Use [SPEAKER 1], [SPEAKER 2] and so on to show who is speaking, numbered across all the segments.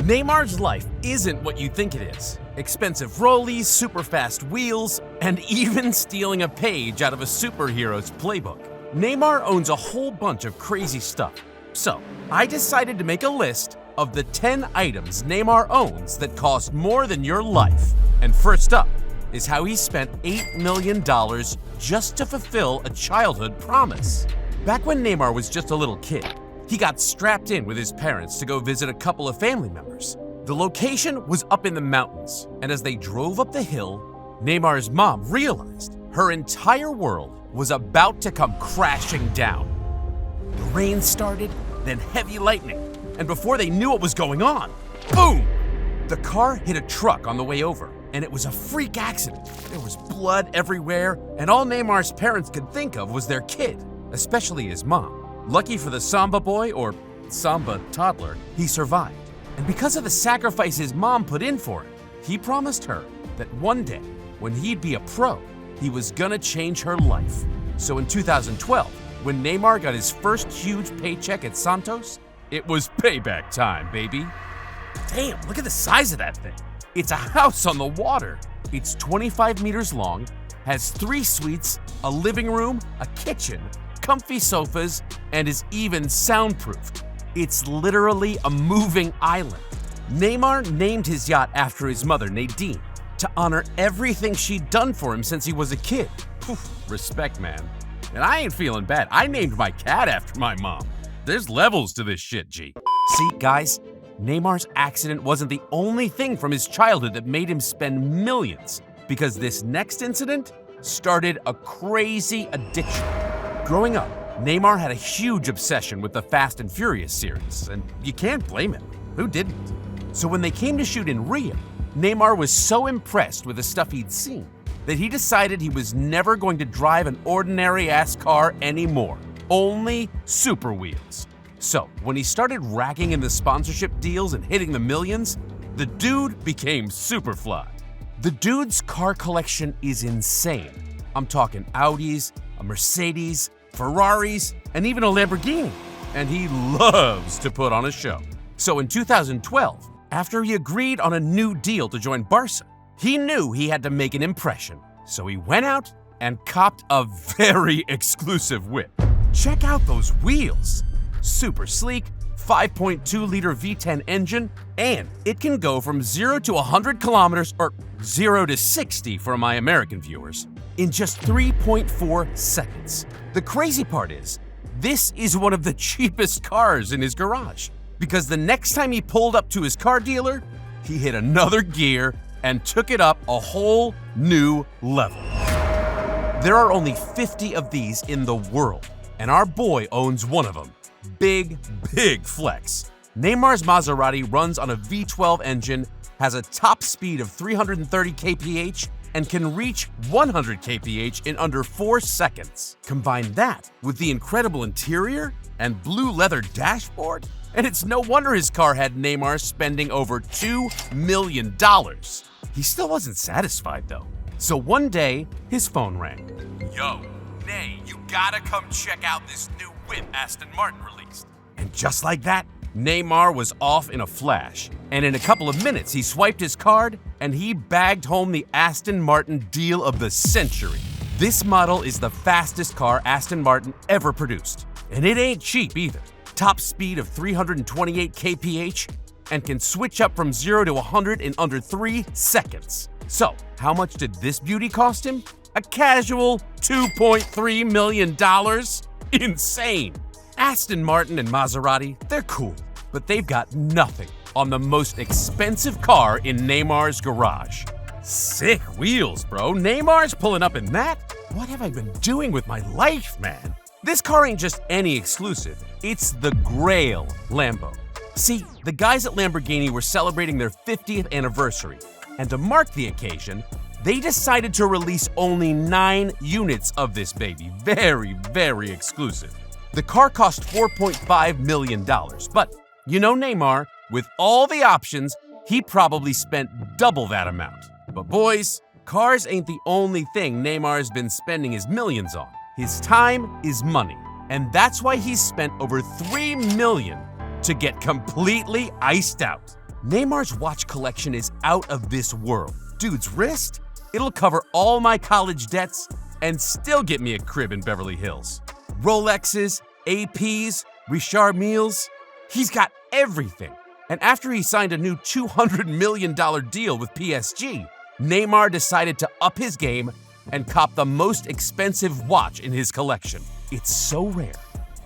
[SPEAKER 1] Neymar's life isn't what you think it is. Expensive rollies, super fast wheels, and even stealing a page out of a superhero's playbook. Neymar owns a whole bunch of crazy stuff. So, I decided to make a list of the 10 items Neymar owns that cost more than your life. And first up is how he spent $8 million just to fulfill a childhood promise. Back when Neymar was just a little kid, he got strapped in with his parents to go visit a couple of family members. The location was up in the mountains, and as they drove up the hill, Neymar's mom realized her entire world was about to come crashing down. The rain started, then heavy lightning, and before they knew what was going on, boom! The car hit a truck on the way over, and it was a freak accident. There was blood everywhere, and all Neymar's parents could think of was their kid, especially his mom. Lucky for the Samba boy, or Samba toddler, he survived. And because of the sacrifice his mom put in for him, he promised her that one day, when he'd be a pro, he was gonna change her life. So in 2012, when Neymar got his first huge paycheck at Santos, it was payback time, baby. Damn, look at the size of that thing. It's a house on the water. It's 25 meters long, has 3 suites, a living room, a kitchen, comfy sofas, and is even soundproofed. It's literally a moving island. Neymar named his yacht after his mother, Nadine, to honor everything she'd done for him since he was a kid. Poof, respect, man. And I ain't feeling bad. I named my cat after my mom. There's levels to this shit, G. See, guys, Neymar's accident wasn't the only thing from his childhood that made him spend millions, because this next incident started a crazy addiction. Growing up, Neymar had a huge obsession with the Fast and Furious series, and you can't blame him. Who didn't? So when they came to shoot in Rio, Neymar was so impressed with the stuff he'd seen that he decided he was never going to drive an ordinary-ass car anymore, only super wheels. So when he started racking in the sponsorship deals and hitting the millions, the dude became Superfly. The dude's car collection is insane. I'm talking Audis, a Mercedes, Ferraris, and even a Lamborghini. And he loves to put on a show. So in 2012, after he agreed on a new deal to join Barca, he knew he had to make an impression. So he went out and copped a very exclusive whip. Check out those wheels. Super sleek, 5.2-liter V10 engine, and it can go from 0 to 100 kilometers, or 0 to 60 for my American viewers, in just 3.4 seconds. The crazy part is, this is one of the cheapest cars in his garage, because the next time he pulled up to his car dealer, he hit another gear and took it up a whole new level. There are only 50 of these in the world, and our boy owns one of them. Big flex. Neymar's Maserati runs on a V12 engine, has a top speed of 330 kph, and can reach 100 kph in under 4 seconds. Combine that with the incredible interior and blue leather dashboard, and it's no wonder his car had Neymar spending over $2 million. He still wasn't satisfied though. So one day, his phone rang. Yo, Ney, you gotta come check out this new whip Aston Martin released. And just like that, Neymar was off in a flash. And in a couple of minutes, he swiped his card and he bagged home the Aston Martin deal of the century. This model is the fastest car Aston Martin ever produced. And it ain't cheap either. Top speed of 328 kph and can switch up from 0 to 100 in under 3 seconds. So, how much did this beauty cost him? A casual $2.3 million? Insane! Aston Martin and Maserati, they're cool, but they've got nothing on the most expensive car in Neymar's garage. Sick wheels, bro. Neymar's pulling up in that? What have I been doing with my life, man? This car ain't just any exclusive, it's the Grail Lambo. See, the guys at Lamborghini were celebrating their 50th anniversary, and to mark the occasion, they decided to release only 9 units of this baby. Very exclusive. The car cost $4.5 million, but you know Neymar, with all the options, he probably spent double that amount. But boys, cars ain't the only thing Neymar's been spending his millions on. His time is money, and that's why he's spent over $3 million to get completely iced out. Neymar's watch collection is out of this world. Dude's wrist? It'll cover all my college debts and still get me a crib in Beverly Hills. Rolexes, APs, Richard Mille's. He's got everything. And after he signed a new $200 million deal with PSG, Neymar decided to up his game and cop the most expensive watch in his collection. It's so rare.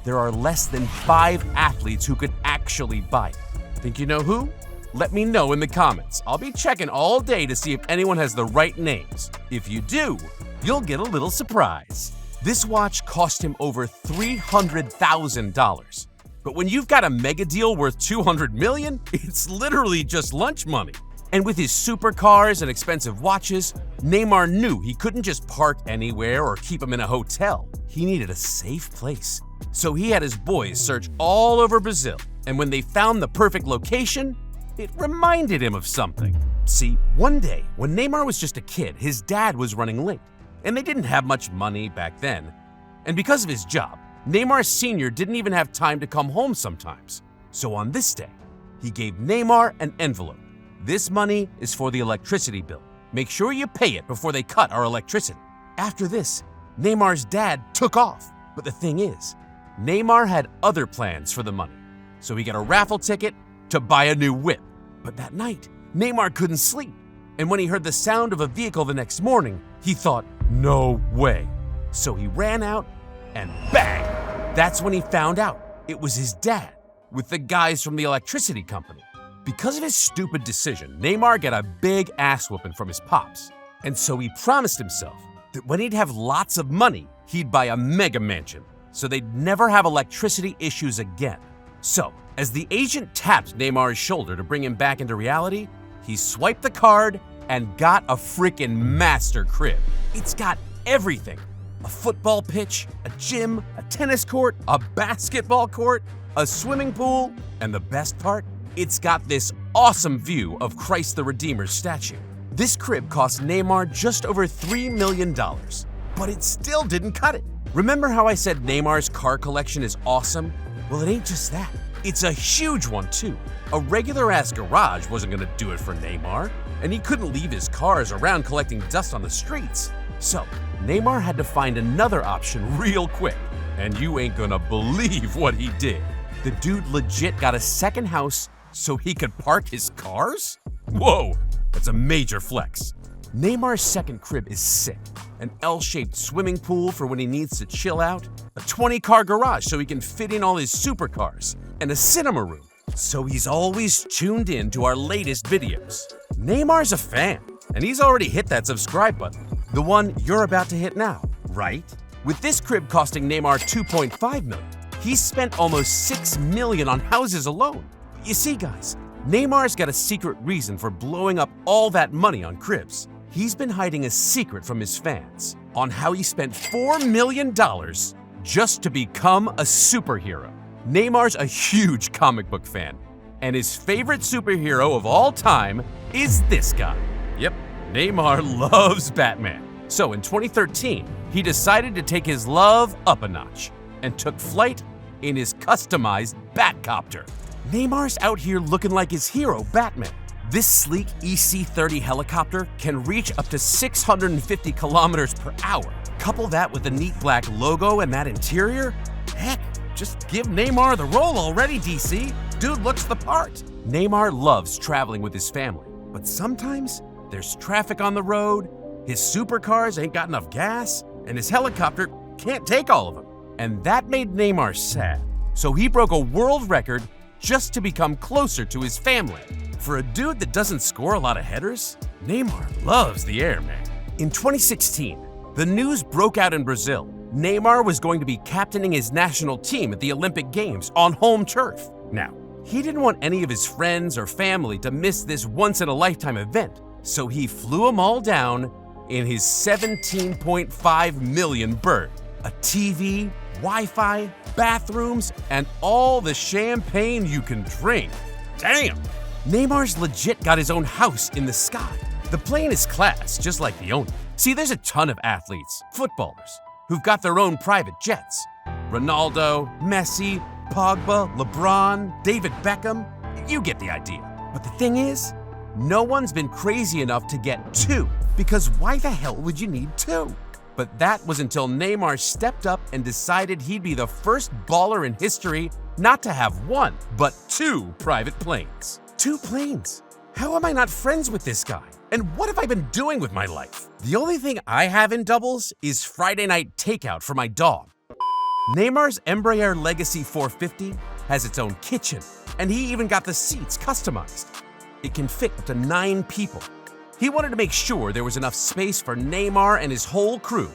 [SPEAKER 1] There are less than 5 athletes who could actually buy it. Think you know who? Let me know in the comments. I'll be checking all day to see if anyone has the right names. If you do, you'll get a little surprise. This watch cost him over $300,000. But when you've got a mega deal worth $200 million, it's literally just lunch money. And with his supercars and expensive watches, Neymar knew he couldn't just park anywhere or keep them in a hotel. He needed a safe place. So he had his boys search all over Brazil. And when they found the perfect location, it reminded him of something. See, one day, when Neymar was just a kid, his dad was running late, and they didn't have much money back then. And because of his job, Neymar Sr. didn't even have time to come home sometimes. So on this day, he gave Neymar an envelope. This money is for the electricity bill. Make sure you pay it before they cut our electricity. After this, Neymar's dad took off. But the thing is, Neymar had other plans for the money. So he got a raffle ticket to buy a new whip. But that night, Neymar couldn't sleep. And when he heard the sound of a vehicle the next morning, he thought, no way. So he ran out and bang! That's when he found out it was his dad with the guys from the electricity company. Because of his stupid decision, Neymar got a big ass whooping from his pops. And so he promised himself that when he'd have lots of money, he'd buy a mega mansion so they'd never have electricity issues again. So, as the agent tapped Neymar's shoulder to bring him back into reality, he swiped the card and got a freaking master crib. It's got everything. A football pitch, a gym, a tennis court, a basketball court, a swimming pool, and the best part? It's got this awesome view of Christ the Redeemer's statue. This crib cost Neymar just over $3 million, but it still didn't cut it. Remember how I said Neymar's car collection is awesome? Well, it ain't just that. It's a huge one, too. A regular-ass garage wasn't gonna do it for Neymar, and he couldn't leave his cars around collecting dust on the streets. So, Neymar had to find another option real quick, and you ain't gonna believe what he did. The dude legit got a second house so he could park his cars? Whoa, that's a major flex. Neymar's second crib is sick. An L-shaped swimming pool for when he needs to chill out, a 20-car garage so he can fit in all his supercars, and a cinema room, so he's always tuned in to our latest videos. Neymar's a fan, and he's already hit that subscribe button, the one you're about to hit now, right? With this crib costing Neymar $2.5 million, he's spent almost $6 million on houses alone. You see, guys, Neymar's got a secret reason for blowing up all that money on cribs. He's been hiding a secret from his fans on how he spent $4 million just to become a superhero. Neymar's a huge comic book fan, and his favorite superhero of all time is this guy. Yep, Neymar loves Batman. So in 2013, he decided to take his love up a notch and took flight in his customized Batcopter. Neymar's out here looking like his hero, Batman. This sleek EC-30 helicopter can reach up to 650 kilometers per hour. Couple that with the neat black logo and that interior? Heck, just give Neymar the role already, DC. Dude looks the part. Neymar loves traveling with his family, but sometimes there's traffic on the road, his supercars ain't got enough gas, and his helicopter can't take all of them. And that made Neymar sad. So he broke a world record just to become closer to his family. For a dude that doesn't score a lot of headers, Neymar loves the air, man. In 2016, the news broke out in Brazil. Neymar was going to be captaining his national team at the Olympic Games on home turf. Now, he didn't want any of his friends or family to miss this once-in-a-lifetime event, so he flew them all down in his $17.5 million bird. A TV, Wi-Fi, bathrooms, and all the champagne you can drink. Damn! Neymar's legit got his own house in the sky. The plane is class, just like the owner. See, there's a ton of athletes, footballers, who've got their own private jets. Ronaldo, Messi, Pogba, LeBron, David Beckham, you get the idea. But the thing is, no one's been crazy enough to get 2, because why the hell would you need 2? But that was until Neymar stepped up and decided he'd be the first baller in history not to have 1, but 2 private planes. 2 planes? How am I not friends with this guy? And what have I been doing with my life? The only thing I have in doubles is Friday night takeout for my dog. Neymar's Embraer Legacy 450 has its own kitchen, and he even got the seats customized. It can fit up to 9 people. He wanted to make sure there was enough space for Neymar and his whole crew.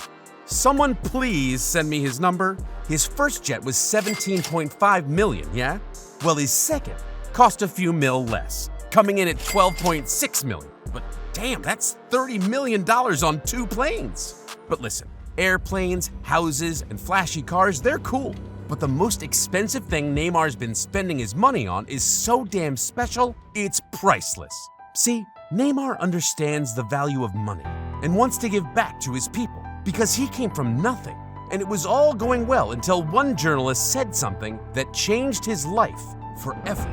[SPEAKER 1] Someone please send me his number. His first jet was $17.5 million, yeah? Well, his second cost a few mil less, coming in at $12.6 million. But damn, that's $30 million on 2 planes. But listen, airplanes, houses, and flashy cars, they're cool. But the most expensive thing Neymar's been spending his money on is so damn special, it's priceless. See, Neymar understands the value of money and wants to give back to his people because he came from nothing, and it was all going well until one journalist said something that changed his life forever.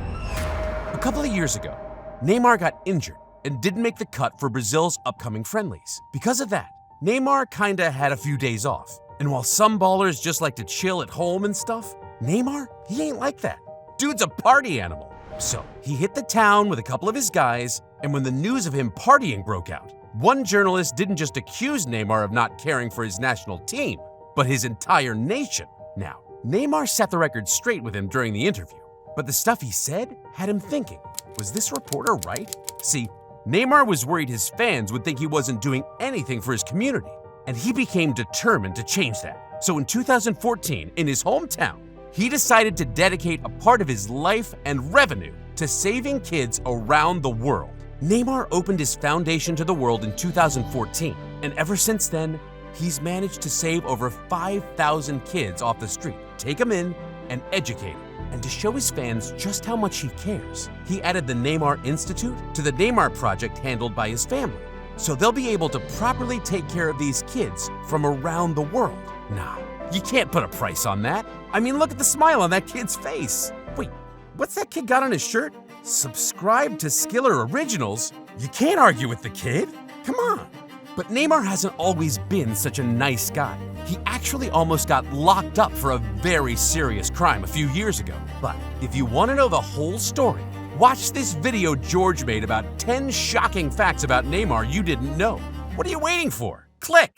[SPEAKER 1] A couple of years ago, Neymar got injured and didn't make the cut for Brazil's upcoming friendlies. Because of that, Neymar kinda had a few days off. And while some ballers just like to chill at home and stuff, Neymar, he ain't like that. Dude's a party animal. So he hit the town with a couple of his guys, and when the news of him partying broke out, one journalist didn't just accuse Neymar of not caring for his national team, but his entire nation. Now, Neymar set the record straight with him during the interview, but the stuff he said had him thinking, was this reporter right? See, Neymar was worried his fans would think he wasn't doing anything for his community, and he became determined to change that. So in 2014, in his hometown, he decided to dedicate a part of his life and revenue to saving kids around the world. Neymar opened his foundation to the world in 2014, and ever since then, he's managed to save over 5,000 kids off the street, take them in, and educate them. And to show his fans just how much he cares, he added the Neymar Institute to the Neymar project handled by his family. So they'll be able to properly take care of these kids from around the world. Nah, you can't put a price on that. I mean, look at the smile on that kid's face. Wait, what's that kid got on his shirt? Subscribe to Skiller Originals? You can't argue with the kid. Come on. But Neymar hasn't always been such a nice guy. He actually almost got locked up for a very serious crime a few years ago. But if you want to know the whole story, watch this video George made about 10 shocking facts about Neymar you didn't know. What are you waiting for? Click!